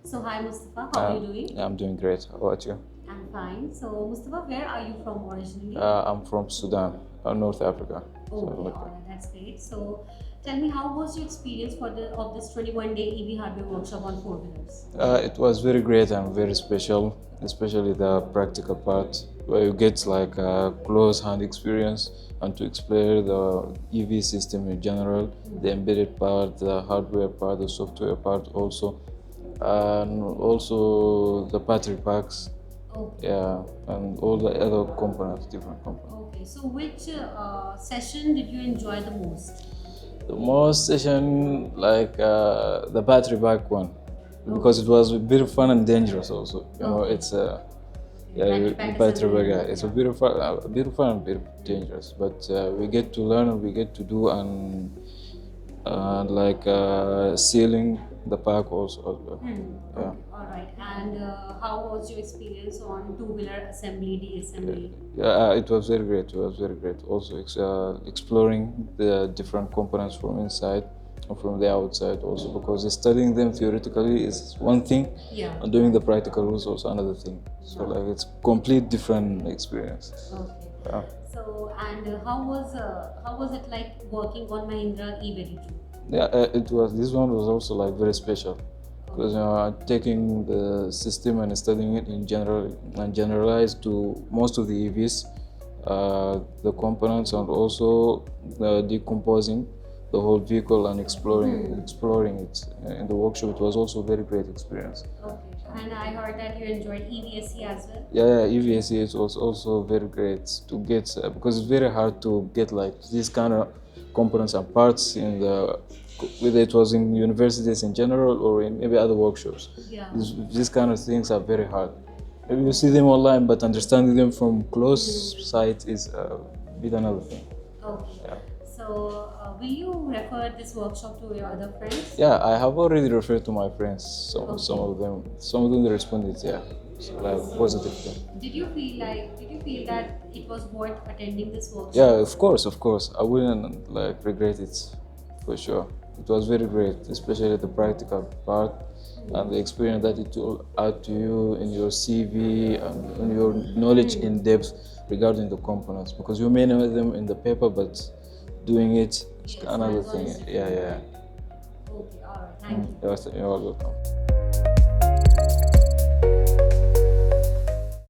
So hi Mustafa, how are you doing? I'm doing great. How about you? I'm fine. So Mustafa, where are you from originally? I'm from Sudan, North Africa. Okay, alright, that's great. So tell me, how was your experience of this 21-day EV hardware workshop on four-wheelers? It was very great and very special, especially the practical part where you get like a close hand experience and to explore the EV system in general, the embedded part, the hardware part, the software part also, and also the battery packs. Okay. Yeah, and all the other components, different components. Okay. So which session did you enjoy the most? The most session, like the battery back one, because it was a bit fun and dangerous also. You know, Okay. it's Battery pack is battery back. something, Yeah, it's a bit fun and a bit dangerous. But we get to learn and we get to do and like sealing the pack also. Yeah. Okay. All right. And how was your experience on two-wheeler assembly, de-assembly? Yeah, it was very great. It was very great. Also, exploring the different components from inside and from the outside, also because studying them theoretically is one thing, Yeah. and doing the practical is also another thing. So, like, it's complete different experience. Okay. Yeah. So, and how was it like working on Mahindra e-Verito? Yeah, it was. This one was also like very special because taking the system and studying it in general and generalized to most of the EVs, the components and also decomposing the whole vehicle and exploring it in the workshop. It was also a very great experience. Okay. And I heard that you enjoyed EVSC as well. Yeah, EVSA is also very great to get because it's very hard to get like these kind of components and parts in the whether it was in universities in general or in maybe other workshops. Yeah. These kind of things are very hard. Maybe you see them online, but understanding them from close sight is a bit another thing. Okay. Yeah. So, will you refer this workshop to your other friends? Yeah, I have already referred to my friends. Some of them they responded. Yeah, so like positive thing. Did you feel that it was worth attending this workshop? Yeah, of course. I wouldn't like regret it for sure. It was very great, especially the practical part and the experience that it will add to you in your CV and in your knowledge in depth regarding the components. Because you may know them in the paper, but doing it is Yes, another hands-on thing. is Yeah. Okay, alright, thank you. You're welcome.